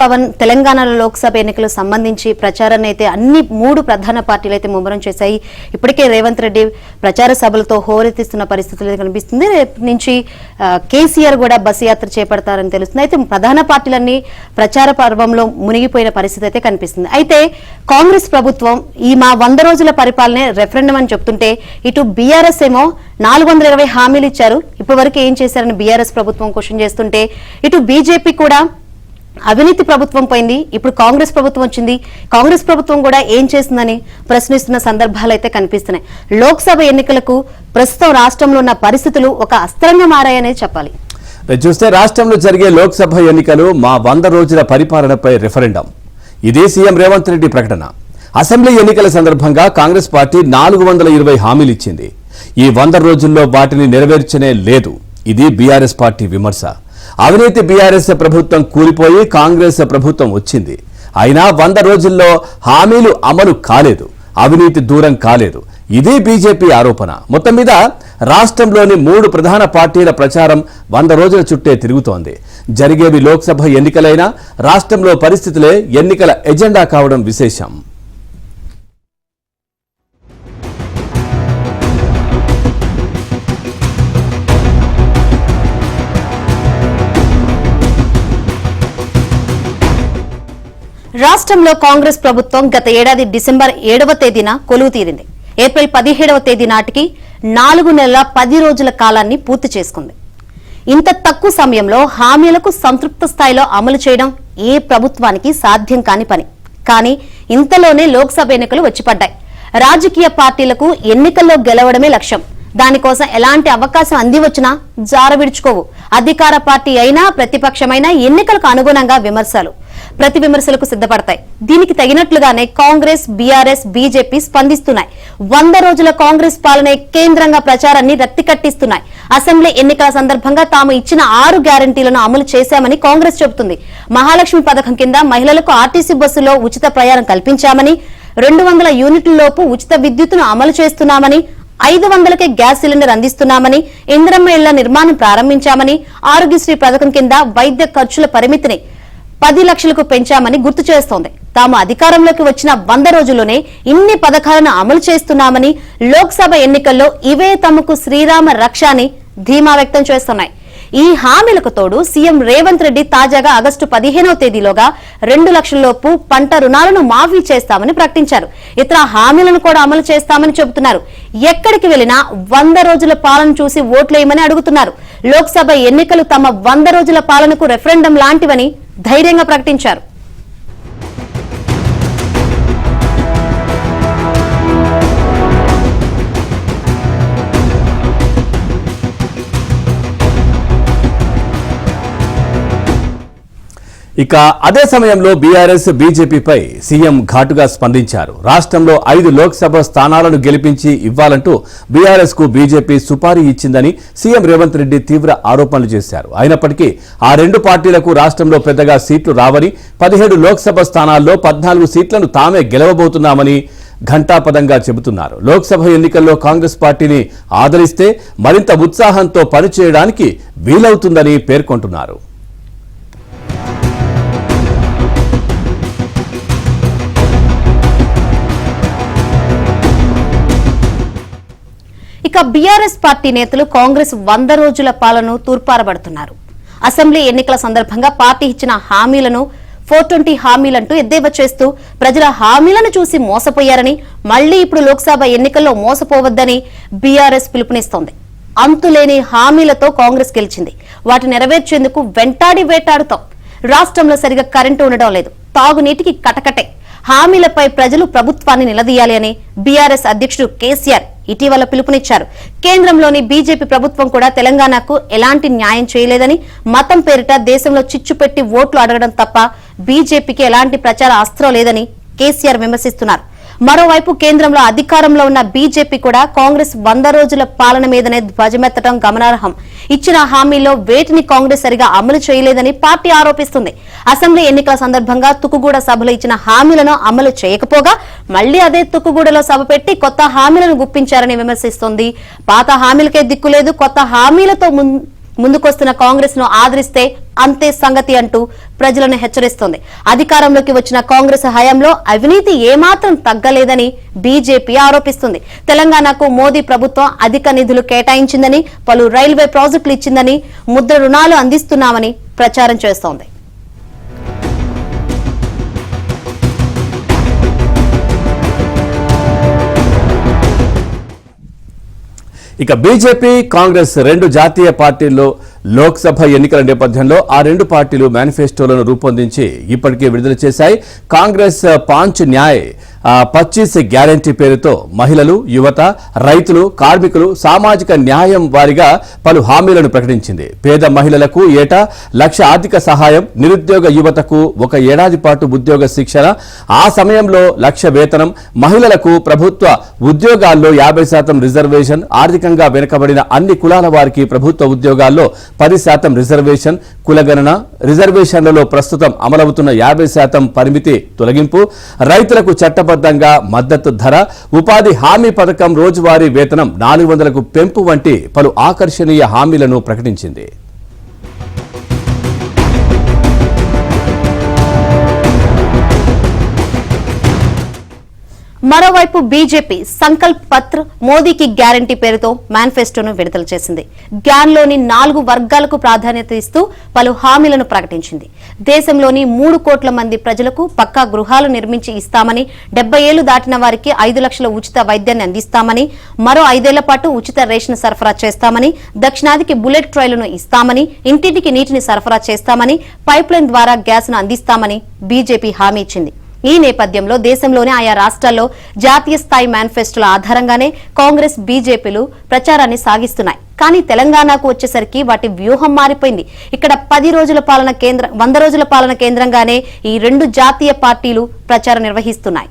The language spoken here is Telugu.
పవన్ తెలంగాణలో లోక్సభ ఎన్నికలకు సంబంధించి ప్రచారాన్ని అయితే అన్ని మూడు ప్రధాన పార్టీలు అయితే ముమ్మరం చేశాయి. ఇప్పటికే రేవంత్ రెడ్డి ప్రచార సభలతో హోరెత్తిస్తున్న పరిస్థితులు కనిపిస్తుంది. రేపు నుంచి కేసీఆర్ కూడా బస్సు యాత్ర చేపడతారని తెలుస్తుంది. అయితే ప్రధాన పార్టీలన్నీ ప్రచార పర్వంలో మునిగిపోయిన పరిస్థితి అయితే కనిపిస్తుంది. అయితే కాంగ్రెస్ ప్రభుత్వం ఈ మా 100 రోజుల పరిపాలనే రెఫరెండం అని చెప్తుంటే ఇటు బీఆర్ఎస్ ఏమో 420 హామీలు ఇచ్చారు, ఇప్పటి వరకు ఏం చేశారని బీఆర్ఎస్ ప్రభుత్వం క్వశ్చన్ చేస్తుంటే ఇటు బీజేపీ కూడా అవినీతి ప్రభుత్వం పోయింది, ఇప్పుడు కాంగ్రెస్ ప్రభుత్వం వచ్చింది, కాంగ్రెస్ ప్రభుత్వం కూడా ఏం చేస్తుందని ప్రశ్నిస్తున్న సందర్భాలు అయితే కనిపిస్తున్నాయి. లోక్సభ ఎన్నికలకు ప్రస్తుతం రాష్ట్రంలో ఉన్న పరిస్థితులు ఒక అస్త్రంగా మారాయనే చెప్పాలి. చూస్తే రాష్ట్రంలో జరిగే లోక్సభ ఎన్నికలు మా 100 రోజుల పరిపాలనపై రెఫరెండం. ఇది సీఎం రేవంత్ రెడ్డి ప్రకటన. అసెంబ్లీ ఎన్నికల సందర్భంగా కాంగ్రెస్ పార్టీ 420 హామీలు ఇచ్చింది. ఈ 100 రోజుల్లో వాటిని నెరవేర్చనే లేదు. ఇది బీఆర్ఎస్ పార్టీ విమర్శ. అవినీతి బీఆర్ఎస్ ప్రభుత్వం కూలిపోయి కాంగ్రెస్ ప్రభుత్వం వచ్చింది. అయినా 100 రోజుల్లో హామీలు అమలు కాలేదు, అవినీతి దూరం కాలేదు. ఇది బీజేపీ ఆరోపణ. మొత్తం మీద రాష్ట్రంలోని 3 ప్రధాన పార్టీల ప్రచారం 100 రోజుల చుట్టే తిరుగుతోంది. జరిగేవి లోక్సభ ఎన్నికలైనా రాష్ట్రంలో పరిస్థితులే ఎన్నికల ఎజెండా కావడం విశేషం. రాష్ట్రంలో కాంగ్రెస్ ప్రభుత్వం గత ఏడాది డిసెంబర్ 7వ తేదీన కొలువు తీరింది. ఏప్రిల్ 17వ తేదీ నాటికి 4 నెలల 10 రోజుల కాలాన్ని పూర్తి చేసుకుంది. ఇంత తక్కువ సమయంలో హామీలకు సంతృప్త స్థాయిలో అమలు చేయడం ఏ ప్రభుత్వానికి సాధ్యం కాని పని. కానీ ఇంతలోనే లోక్సభ ఎన్నికలు వచ్చిపడ్డాయి. రాజకీయ పార్టీలకు ఎన్నికల్లో గెలవడమే లక్ష్యం. దానికోసం ఎలాంటి అవకాశం అంది వచ్చినా జారవిడుచుకోవు. అధికార పార్టీ అయినా ప్రతిపక్షమైనా ఎన్నికలకు అనుగుణంగా ప్రతి విమర్శలకు సిద్ధపడతాయి. దీనికి తగినట్లుగానే కాంగ్రెస్, బీఆర్ఎస్, బీజేపీ స్పందిస్తున్నాయి. 100 రోజుల కాంగ్రెస్ పాలనే కేంద్రంగా ప్రచారాన్ని రక్తి కట్టిస్తున్నాయి. అసెంబ్లీ ఎన్నికల సందర్భంగా తాము ఇచ్చిన 6 గ్యారంటీలను అమలు చేశామని కాంగ్రెస్ చెబుతుంది. మహాలక్ష్మి పథకం కింద మహిళలకు ఆర్టీసీ బస్సులో ఉచిత ప్రయాణం కల్పించామని, 200 యూనిట్లలోపు ఉచిత విద్యుత్తును అమలు చేస్తున్నామని, 500కే గ్యాస్ సిలిండర్ అందిస్తున్నామని, ఇందిరమ్మ ఇళ్ల నిర్మాణం ప్రారంభించామని, ఆరోగ్యశ్రీ పథకం కింద వైద్య ఖర్చుల పరిమితిని 10 లక్షలకు పెంచామని గుర్తు చేస్తోంది. తాము అధికారంలోకి వచ్చిన 100 రోజుల్లోనే ఇన్ని పథకాలను అమలు చేస్తున్నామని, లోక్సభ ఎన్నికల్లో ఇవే తమకు శ్రీరామ రక్ష అని ధీమా వ్యక్తం చేస్తున్నాయి. ఈ హామీలకు తోడు సీఎం రేవంత్ రెడ్డి తాజాగా ఆగస్టు 15వ తేదీలోగా 2 లక్షల లోపు పంట రుణాలను మాఫీ చేస్తామని ప్రకటించారు. ఇతర హామీలను కూడా అమలు చేస్తామని చెబుతున్నారు. ఎక్కడికి వెళ్లినా 100 రోజుల పాలన చూసి ఓట్లేయమని అడుగుతున్నారు. లోక్సభ ఎన్నికలు తమ 100 రోజుల పాలనకు రెఫరెండం లాంటివని ధైర్యంగా ప్రకటించారు. ఇక అదే సమయంలో బీఆర్ఎస్, బీజేపీపై సీఎం ఘాటుగా స్పందించారు. రాష్ట్రంలో 5 లోక్సభ స్థానాలను గెలిపించి ఇవ్వాలంటూ బీఆర్ఎస్ కు బీజేపీ సుపారీ ఇచ్చిందని సీఎం రేవంత్ రెడ్డి తీవ్ర ఆరోపణలు చేశారు. అయినప్పటికీ ఆ 2 పార్టీలకు రాష్ట్రంలో పెద్దగా సీట్లు రావని, 17 లోక్సభ స్థానాల్లో 14 సీట్లను తామే గెలవబోతున్నామని ఘంటాపదంగా చెబుతున్నారు. లోక్సభ ఎన్నికల్లో కాంగ్రెస్ పార్టీని ఆదరిస్తే మరింత ఉత్సాహంతో పనిచేయడానికి వీలవుతుందని పేర్కొంటున్నారు. ఇక బీఆర్ఎస్ పార్టీ నేతలు కాంగ్రెస్ 100 రోజుల పాలనను తూర్పారబడుతున్నారు. అసెంబ్లీ ఎన్నికల సందర్భంగా పార్టీ ఇచ్చిన హామీలను 420 హామీలంటూ ఎద్దేవా చేస్తూ ప్రజల హామీలను చూసి మోసపోయారని, మళ్లీ ఇప్పుడు లోక్సభ ఎన్నికల్లో మోసపోవద్దని బీఆర్ఎస్ పిలుపునిస్తోంది. అంతులేని హామీలతో కాంగ్రెస్ గెలిచింది. వాటిని నెరవేర్చేందుకు వెంటాడి వేటాడుతాం. రాష్ట్రంలో సరిగా కరెంటు ఉండడం లేదు, తాగునీటికి కటకటే. హామీలపై ప్రజలు ప్రభుత్వాన్ని నిలదీయాలి అని బీఆర్ఎస్ అధ్యక్షుడు కేసీఆర్ ఇటీవల పిలుపునిచ్చారు. కేంద్రంలోని బీజేపీ ప్రభుత్వం కూడా తెలంగాణకు ఎలాంటి న్యాయం చేయలేదని, మతం పేరిట దేశంలో చిచ్చు పెట్టి ఓట్లు అడగడం తప్ప బీజేపీకి ఎలాంటి ప్రచార అస్త్రం లేదని కేసీఆర్ విమర్శిస్తున్నారు. మరోవైపు కేంద్రంలో అధికారంలో ఉన్న బీజేపీ కూడా కాంగ్రెస్ 100 రోజుల పాలన మీదనే ధ్వజమెత్తడం గమనార్హం. ఇచ్చిన హామీల్లో వేటిని కాంగ్రెస్ సరిగా అమలు చేయలేదని పార్టీ ఆరోపిస్తుంది. అసెంబ్లీ ఎన్నికల సందర్భంగా తుక్కుగూడ సభలో ఇచ్చిన హామీలను అమలు చేయకపోగా మళ్లీ అదే తుక్కుగూడలో సభ పెట్టి కొత్త హామీలను గుప్పించారని విమర్శిస్తోంది. పాత హామీలకే దిక్కులేదు, కొత్త హామీలతో ముందుకొస్తున్న కాంగ్రెస్ ను ఆదరిస్తే అంతే సంగతి అంటూ ప్రజలను హెచ్చరిస్తోంది. అధికారంలోకి వచ్చిన కాంగ్రెస్ హయాంలో అవినీతి ఏమాత్రం తగ్గలేదని బీజేపీ ఆరోపిస్తుంది. తెలంగాణకు మోదీ ప్రభుత్వం అధిక నిధులు కేటాయించిందని, పలు రైల్వే ప్రాజెక్టులు ఇచ్చిందని, ముద్ర రుణాలు అందిస్తున్నామని ప్రచారం చేస్తోంది. ఇక బీజేపీ కాంగ్రెస్ రెండు జాతీయ పార్టీల్లో లోక్సభ ఎన్నికల నేపథ్యంలో ఆ రెండు పార్టీలు మేనిఫెస్టోలను రూపొందించి ఇప్పటికే విడుదల చేశాయి. కాంగ్రెస్ 5 న్యాయ్ 25 గ్యారంటీ పేరుతో మహిళలు, యువత, రైతులు, కార్మికులు, సామాజిక న్యాయం వారిగా పలు హామీలను ప్రకటించింది. పేద మహిళలకు ఏటా 1 లక్ష ఆర్థిక సహాయం, నిరుద్యోగ యువతకు 1 ఏడాది పాటు ఉద్యోగ శిక్షణ, ఆ సమయంలో 1 లక్ష వేతనం, మహిళలకు ప్రభుత్వ ఉద్యోగాల్లో 50% రిజర్వేషన్, ఆర్థికంగా వెనుకబడిన అన్ని కులాల వారికి ప్రభుత్వ ఉద్యోగాల్లో 10% రిజర్వేషన్, కులగణన, రిజర్వేషన్లలో ప్రస్తుతం అమలవుతున్న 50% పరిమితి తొలగింపు, రైతులకు చట్టబద్ధంగా మద్దతు ధర, ఉపాధి హామీ పథకం, రోజువారీ వేతనం 400కు పెంపు వంటి పలు ఆకర్షణీయ హామీలను ప్రకటించింది. మరోవైపు బీజేపీ సంకల్ప్ పత్ర మోదీకి గ్యారంటీ పేరుతో మేనిఫెస్టోను విడుదల చేసింది. గ్యాన్లోని 4 వర్గాలకు ప్రాధాన్యత ఇస్తూ పలు హామీలను ప్రకటించింది. దేశంలోని 3 కోట్ల మంది ప్రజలకు పక్కా గృహాలు నిర్మించి ఇస్తామని, 70 ఏళ్లు దాటిన వారికి 5 లక్షల ఉచిత వైద్యాన్ని అందిస్తామని, మరో 5 ఏళ్ల పాటు ఉచిత రేషన్ సరఫరా చేస్తామని, దక్షిణాదికి బుల్లెట్ ట్రైన్లను ఇస్తామని, ఇంటింటికి నీటిని సరఫరా చేస్తామని, పైప్ లైన్ ద్వారా గ్యాస్ ను అందిస్తామని బీజేపీ హామీ ఇచ్చింది. ఈ నేపథ్యంలో దేశంలోని ఆయా రాష్ట్రాల్లో జాతీయ స్థాయి మేనిఫెస్టోల ఆధారంగానే కాంగ్రెస్, బీజేపీలు ప్రచారాన్ని సాగిస్తున్నాయి. కానీ తెలంగాణకు వచ్చేసరికి వాటి వ్యూహం మారిపోయింది. ఇక్కడ 100 రోజుల పాలన కేంద్రంగానే ఈ రెండు జాతీయ పార్టీలు ప్రచారం నిర్వహిస్తున్నాయి.